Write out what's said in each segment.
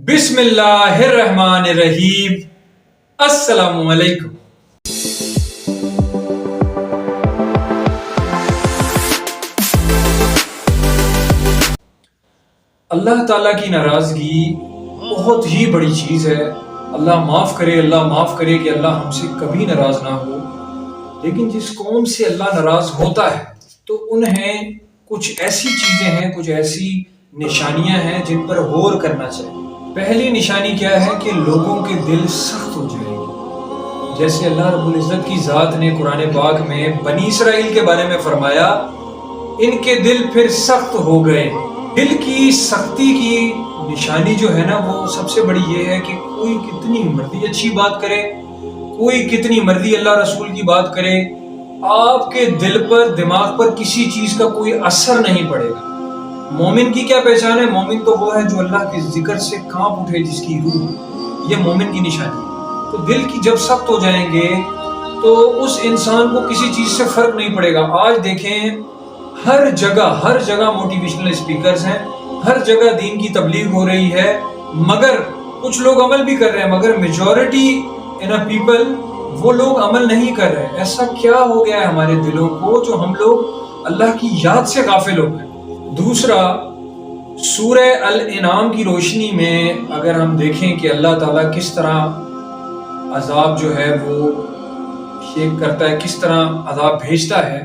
بسم اللہ الرحمن الرحیم۔ السلام علیکم۔ اللہ تعالیٰ کی ناراضگی بہت ہی بڑی چیز ہے۔ اللہ معاف کرے کہ اللہ ہم سے کبھی ناراض نہ ہو۔ لیکن جس قوم سے اللہ ناراض ہوتا ہے تو انہیں کچھ ایسی چیزیں ہیں، کچھ ایسی نشانیاں ہیں جن پر غور کرنا چاہیے۔ پہلی نشانی کیا ہے کہ لوگوں کے دل سخت ہو جائیں گے۔ جیسے اللہ رب العزت کی ذات نے قرآن پاک میں بنی اسرائیل کے بارے میں فرمایا، ان کے دل پھر سخت ہو گئے۔ دل کی سختی کی نشانی جو ہے نا، وہ سب سے بڑی یہ ہے کہ کوئی کتنی مرضی اچھی بات کرے، کوئی کتنی مرضی اللہ رسول کی بات کرے، آپ کے دل پر، دماغ پر کسی چیز کا کوئی اثر نہیں پڑے گا۔ مومن کی کیا پہچان ہے؟ مومن تو وہ ہے جو اللہ کے ذکر سے کانپ اٹھے، جس کی روح، یہ مومن کی نشانی ہے۔ تو دل کی جب سخت ہو جائیں گے تو اس انسان کو کسی چیز سے فرق نہیں پڑے گا۔ آج دیکھیں ہر جگہ موٹیویشنل اسپیکرز ہیں، ہر جگہ دین کی تبلیغ ہو رہی ہے، مگر کچھ لوگ عمل بھی کر رہے ہیں، مگر میجورٹی پیپل وہ لوگ عمل نہیں کر رہے۔ ایسا کیا ہو گیا ہے ہمارے دلوں کو جو ہم لوگ اللہ کی یاد سے غافل ہو گئے؟ دوسرا، سورہ الانعام کی روشنی میں اگر ہم دیکھیں کہ اللہ تعالیٰ کس طرح عذاب جو ہے وہ شیک کرتا ہے، کس طرح عذاب بھیجتا ہے،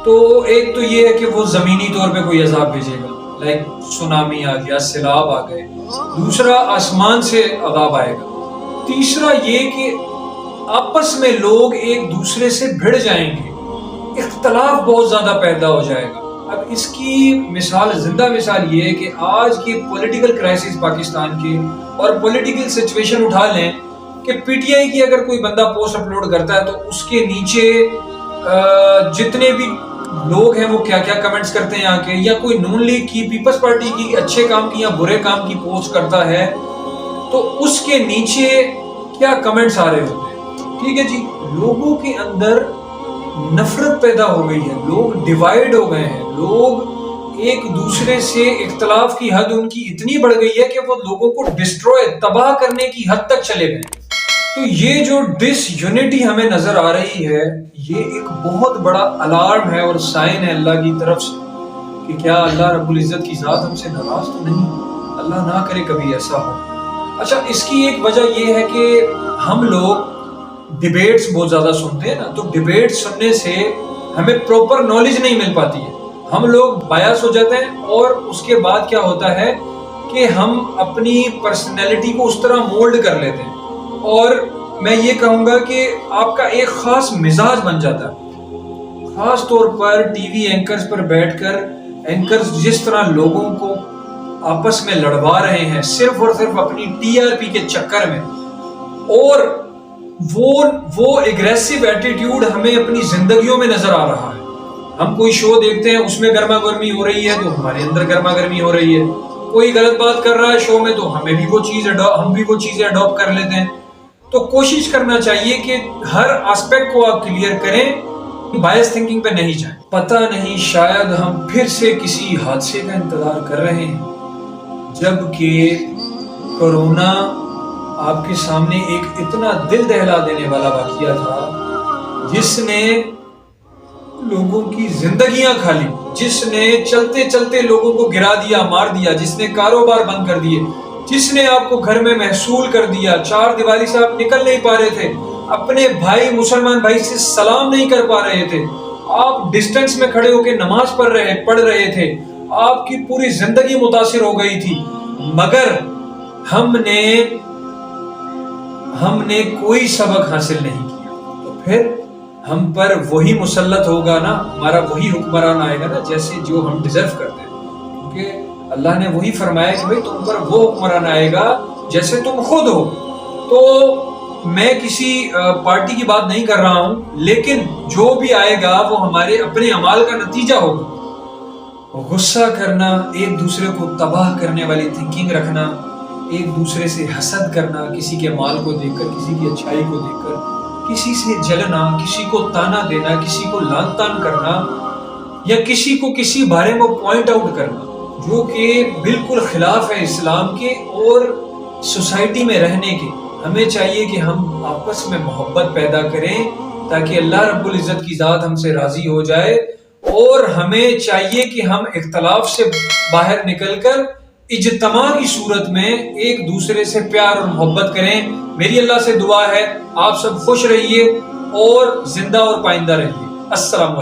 تو ایک تو یہ ہے کہ وہ زمینی طور پہ کوئی عذاب بھیجے گا، لائک سونامی آ گیا، سیلاب آ گئے۔ دوسرا، آسمان سے عذاب آئے گا۔ تیسرا یہ کہ آپس میں لوگ ایک دوسرے سے بھڑ جائیں گے، اختلاف بہت زیادہ پیدا ہو جائے گا۔ اب اس کی مثال، زندہ مثال یہ ہے کہ آج کی پولیٹیکل کرائسس پاکستان کی اور پولیٹیکل سچویشن اٹھا لیں کہ پی ٹی آئی کی اگر کوئی بندہ پوسٹ اپلوڈ کرتا ہے تو اس کے نیچے جتنے بھی لوگ ہیں وہ کیا کیا کمنٹس کرتے ہیں آ کے، یا کوئی نون لیگ کی، پیپلز پارٹی کی اچھے کام کی یا برے کام کی پوسٹ کرتا ہے تو اس کے نیچے کیا کمنٹس آ رہے ہوتے ہیں۔ ٹھیک ہے جی، لوگوں کے اندر نفرت پیدا ہو گئی ہے، لوگ ڈیوائیڈ ہو گئے ہیں، لوگ ایک دوسرے سے اختلاف کی حد ان کی اتنی بڑھ گئی ہے کہ وہ لوگوں کو ڈسٹروائے، تباہ کرنے کی حد تک چلے گئے۔ تو یہ جو ڈس یونٹی ہمیں نظر آ رہی ہے، یہ ایک بہت بڑا الارم ہے اور سائن ہے اللہ کی طرف سے کہ کیا اللہ رب العزت کی ذات ہم سے ناراض تو نہیں؟ اللہ نہ کرے کبھی ایسا ہو۔ اچھا، اس کی ایک وجہ یہ ہے کہ ہم لوگ ڈیبیٹس بہت زیادہ سنتے ہیں نا، تو ڈیبیٹ سننے سے ہمیں پراپر نالج نہیں مل پاتی ہے، ہم لوگ بایاس ہو جاتے ہیں، اور اس کے بعد کیا ہوتا ہے کہ ہم اپنی پرسنالٹی کو اس طرح مولڈ کر لیتے ہیں، اور میں یہ کہوں گا کہ آپ کا ایک خاص مزاج بن جاتا ہے۔ خاص طور پر ٹی وی اینکرز پر بیٹھ کر اینکرز جس طرح لوگوں کو آپس میں لڑوا رہے ہیں صرف اور صرف اپنی ٹی آر پی کے چکر میں، اور وہ ایگریسو ایٹیٹیوڈ ہمیں اپنی زندگیوں میں نظر آ رہا ہے۔ ہم کوئی شو دیکھتے ہیں، اس میں گرما گرمی ہو رہی ہے تو ہمارے اندر گرما گرمی ہو رہی ہے، کوئی غلط بات کر رہا ہے شو میں تو ہم بھی وہ چیزیں اڈاپٹ کر لیتے ہیں۔ تو کوشش کرنا چاہیے کہ ہر آسپیکٹ کو آپ کلیئر کریں، بائس تھنکنگ پہ نہیں جائیں۔ پتہ نہیں شاید ہم پھر سے کسی حادثے کا انتظار کر رہے ہیں، جبکہ کورونا آپ کے سامنے ایک اتنا دل دہلا دینے والا واقعہ تھا جس نے لوگوں کی زندگیاں کھا لی، جس نے چلتے چلتے لوگوں کو گرا دیا، مار دیا، جس نے کاروبار بند کر دیے، جس نے آپ کو گھر میں محصول کر دیا، چار دیواری سے آپ نکل نہیں پا رہے تھے، اپنے بھائی مسلمان بھائی سے سلام نہیں کر پا رہے تھے، آپ ڈسٹینس میں کھڑے ہو کے نماز پڑھ رہے تھے، آپ کی پوری زندگی متاثر ہو گئی تھی، مگر ہم نے کوئی سبق حاصل نہیں کیا۔ تو پھر ہم پر وہی مسلط ہوگا نا، ہمارا وہی حکمران آئے گا نا جیسے جو ہم ڈیزرو کرتے ہیں، کیونکہ اللہ نے وہی فرمایا کہ بھئی تم پر وہ حکمران آئے گا جیسے تم خود ہو۔ تو میں کسی پارٹی کی بات نہیں کر رہا ہوں، لیکن جو بھی آئے گا وہ ہمارے اپنے اعمال کا نتیجہ ہوگا۔ غصہ کرنا، ایک دوسرے کو تباہ کرنے والی تھنکنگ رکھنا، ایک دوسرے سے حسد کرنا، کسی کے مال کو دیکھ کر، کسی کی اچھائی کو دیکھ کر کسی سے جلنا، کسی کو تانا دینا، کسی کو لان تان کرنا، یا کسی کو کسی بارے میں پوائنٹ آؤٹ کرنا، جو کہ بالکل خلاف ہے اسلام کے اور سوسائٹی میں رہنے کے. ہمیں چاہیے کہ ہم آپس میں محبت پیدا کریں تاکہ اللہ رب العزت کی ذات ہم سے راضی ہو جائے. اور ہمیں چاہیے کہ ہم اختلاف سے باہر نکل کر اجتماع کی صورت میں ایک دوسرے سے پیار اور محبت کریں. میری اللہ سے دعا ہے آپ سب خوش رہیے اور زندہ اور پائندہ رہیے. السلام علیکم.